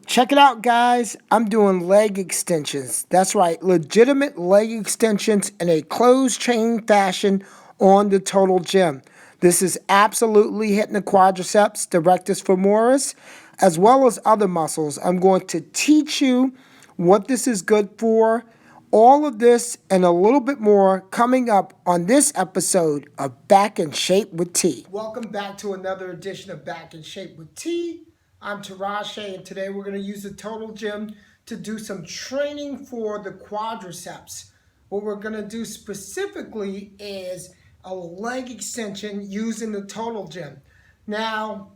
Check it out, guys. I'm doing leg extensions. That's right, legitimate leg extensions in a closed chain fashion on the total gym. This is absolutely hitting the quadriceps, the rectus femoris, as well as other muscles. I'm going to teach you what this is good for. All of this and a little bit more coming up on this episode of Back in Shape with T. Welcome back to another edition of Back in Shape with T. I'm Terahshea, and today we're going to use the total gym to do some training for the quadriceps. What we're going to do specifically is a leg extension using the total gym. Now,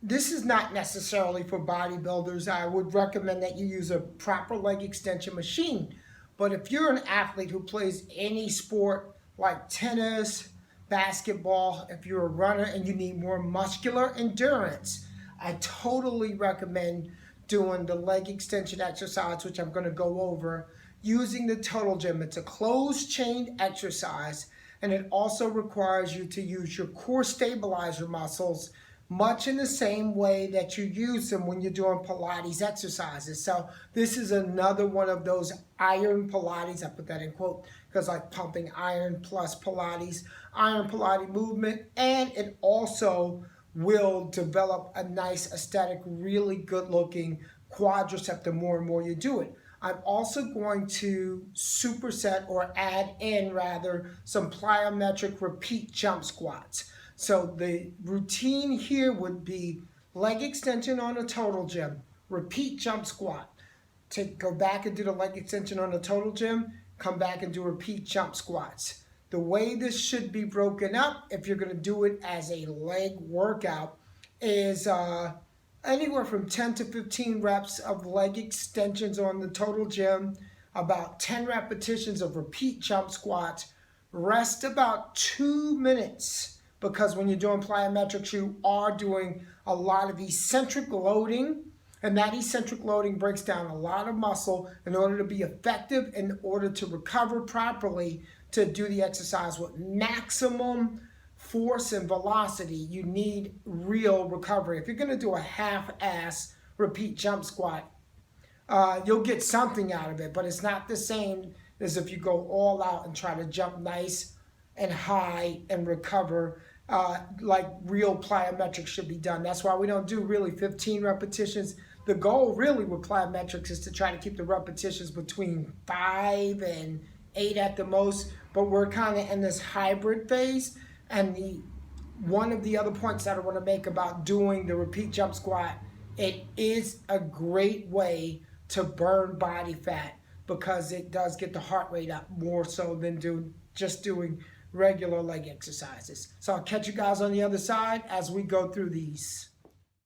this is not necessarily for bodybuilders. I would recommend that you use a proper leg extension machine. But if you're an athlete who plays any sport like tennis, basketball, if you're a runner and you need more muscular endurance, I totally recommend doing the leg extension exercise, which I'm going to go over, using the total gym. It's a closed chain exercise, and it also requires you to use your core stabilizer muscles much in the same way that you use them when you're doing Pilates exercises. So this is another one of those iron Pilates, I put that in quote, because like pumping iron plus Pilates, iron Pilates movement, and it also will develop a nice aesthetic, really good looking quadricep the more and more you do it. I'm also going to superset or add in rather some plyometric repeat jump squats. So the routine here would be leg extension on a total gym, repeat jump squat. Go back and do the leg extension on the total gym, come back and do repeat jump squats. The way this should be broken up, if you're going to do it as a leg workout, is anywhere from 10 to 15 reps of leg extensions on the total gym, about 10 repetitions of repeat jump squats, rest about 2 minutes, because when you're doing plyometrics, you are doing a lot of eccentric loading, and that eccentric loading breaks down a lot of muscle in order to be effective, in order to recover properly, to do the exercise with maximum force and velocity. You need real recovery. If you're going to do a half-ass repeat jump squat, you'll get something out of it, but it's not the same as if you go all out and try to jump nice and high and recover like real plyometrics should be done. That's why we don't do really 15 repetitions. The goal really with plyometrics is to try to keep the repetitions between 5 and 8 at the most, but we're kind of in this hybrid phase. And one of the other points that I want to make about doing the repeat jump squat, it is a great way to burn body fat because it does get the heart rate up more so than just doing regular leg exercises. So I'll catch you guys on the other side as we go through these.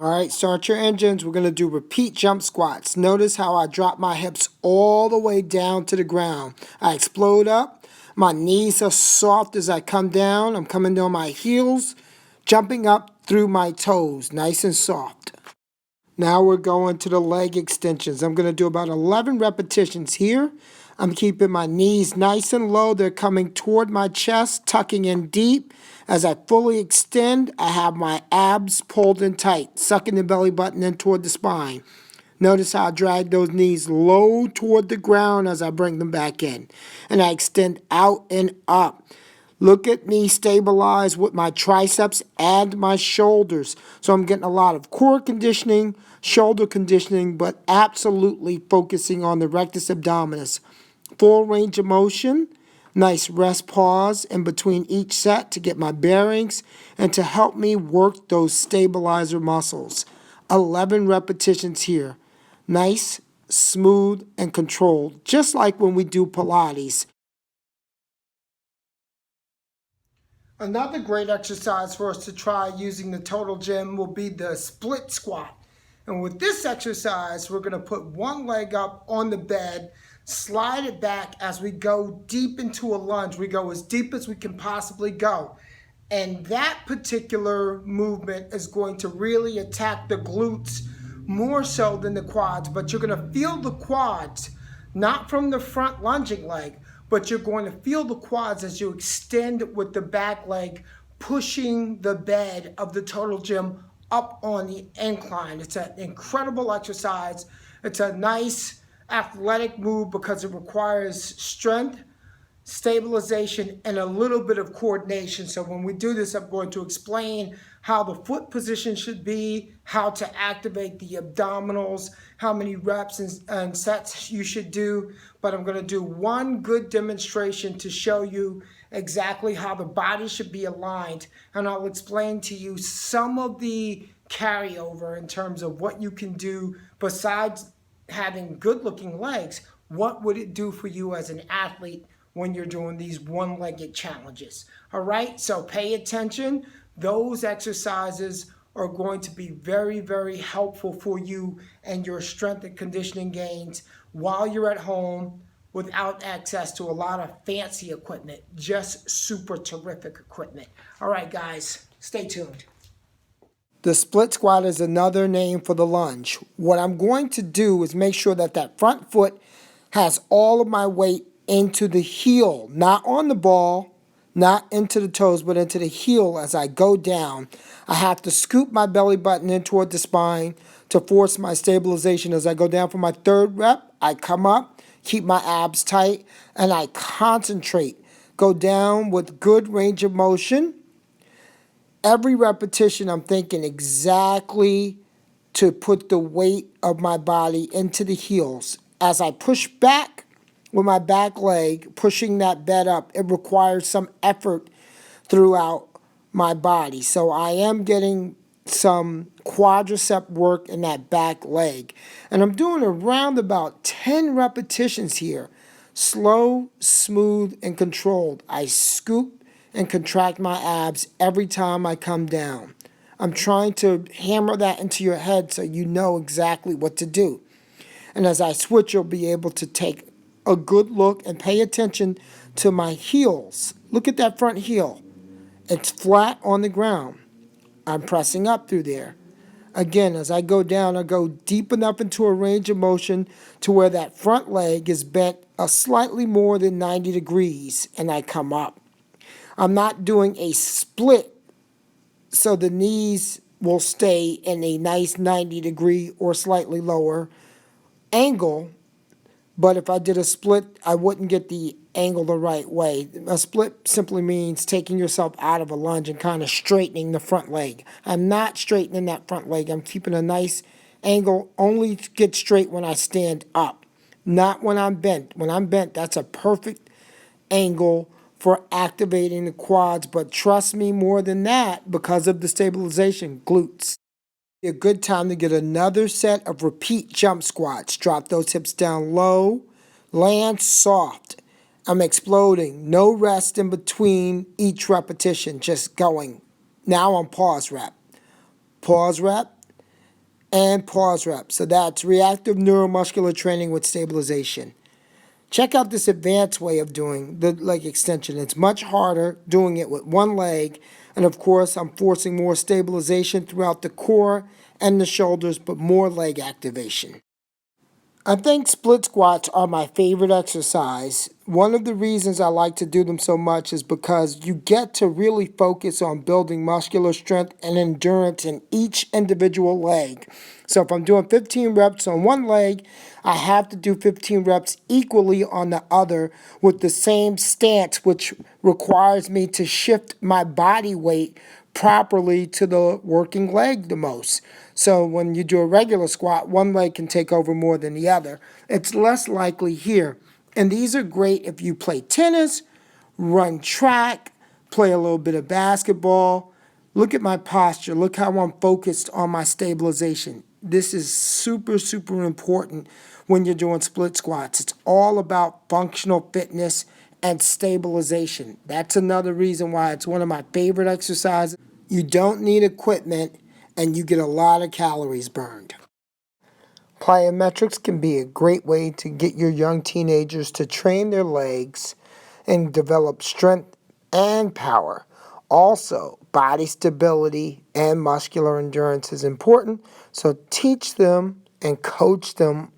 All right, start your engines. We're going to do repeat jump squats. Notice how I drop my hips all the way down to the ground. I explode up. My knees are soft as I come down. I'm coming down my heels, jumping up through my toes, nice and soft. Now we're going to the leg extensions. I'm going to do about 11 repetitions here. I'm keeping my knees nice and low. They're coming toward my chest, tucking in deep. As I fully extend, I have my abs pulled in tight, sucking the belly button in toward the spine. Notice how I drag those knees low toward the ground as I bring them back in. And I extend out and up. Look at me stabilize with my triceps and my shoulders. So I'm getting a lot of core conditioning, shoulder conditioning, but absolutely focusing on the rectus abdominis. Full range of motion, nice rest pause in between each set to get my bearings and to help me work those stabilizer muscles. 11 repetitions here. Nice, smooth, and controlled, just like when we do Pilates. Another great exercise for us to try using the total gym will be the split squat. And with this exercise, we're going to put one leg up on the bed, slide it back as we go deep into a lunge. We go as deep as we can possibly go. And that particular movement is going to really attack the glutes more so than the quads. But you're going to feel the quads, not from the front lunging leg, but you're going to feel the quads as you extend with the back leg, pushing the bed of the total gym up on the incline. It's an incredible exercise. It's a nice athletic move because it requires strength, stabilization, and a little bit of coordination. So when we do this, I'm going to explain how the foot position should be, how to activate the abdominals, how many reps and sets you should do. But I'm going to do one good demonstration to show you exactly how the body should be aligned. And I'll explain to you some of the carryover in terms of what you can do besides having good looking legs. What would it do for you as an athlete when you're doing these one-legged challenges? All right, so pay attention. Those exercises are going to be very, very helpful for you and your strength and conditioning gains while you're at home without access to a lot of fancy equipment, just super terrific equipment. All right, guys, stay tuned. The split squat is another name for the lunge. What I'm going to do is make sure that that front foot has all of my weight into the heel, not on the ball, not into the toes, but into the heel as I go down. I have to scoop my belly button in toward the spine to force my stabilization. As I go down for my third rep, I come up, keep my abs tight, and I concentrate. Go down with good range of motion. Every repetition, I'm thinking exactly to put the weight of my body into the heels. As I push back with my back leg, pushing that bed up, it requires some effort throughout my body. So I am getting some quadricep work in that back leg. And I'm doing around about 10 repetitions here. Slow, smooth, and controlled. I scoop and contract my abs every time I come down. I'm trying to hammer that into your head so you know exactly what to do. And as I switch, you'll be able to take a good look and pay attention to my heels. Look at that front heel. It's flat on the ground. I'm pressing up through there. Again, as I go down, I go deep enough into a range of motion to where that front leg is bent a slightly more than 90 degrees, and I come up. I'm not doing a split, so the knees will stay in a nice 90 degree or slightly lower angle. But if I did a split, I wouldn't get the angle the right way. A split simply means taking yourself out of a lunge and kind of straightening the front leg. I'm not straightening that front leg. I'm keeping a nice angle. Only get straight when I stand up, not when I'm bent. When I'm bent, that's a perfect angle for activating the quads. But trust me, more than that, because of the stabilization, glutes. A good time to get another set of repeat jump squats. Drop those hips down low, land soft. I'm exploding. No rest in between each repetition, just going. Now on pause rep, and pause rep. So that's reactive neuromuscular training with stabilization. Check out this advanced way of doing the leg extension. It's much harder doing it with one leg. And of course, I'm forcing more stabilization throughout the core and the shoulders, but more leg activation. I think split squats are my favorite exercise. One of the reasons I like to do them so much is because you get to really focus on building muscular strength and endurance in each individual leg. So if I'm doing 15 reps on one leg, I have to do 15 reps equally on the other with the same stance, which requires me to shift my body weight properly to the working leg the most. So when you do a regular squat, one leg can take over more than the other. It's less likely here. And these are great if you play tennis, run track, play a little bit of basketball. Look at my posture. Look how I'm focused on my stabilization. This is super, super important when you're doing split squats. It's all about functional fitness and stabilization. That's another reason why it's one of my favorite exercises. You don't need equipment and you get a lot of calories burned. Plyometrics can be a great way to get your young teenagers to train their legs and develop strength and power. Also, body stability and muscular endurance is important, so teach them and coach them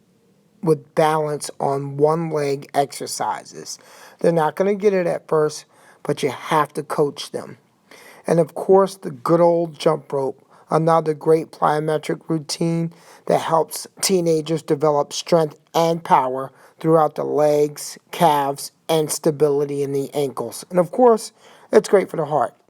with balance on one leg exercises. They're not going to get it at first, but you have to coach them. And of course, the good old jump rope. Another great plyometric routine that helps teenagers develop strength and power throughout the legs, calves, and stability in the ankles. And of course, it's great for the heart.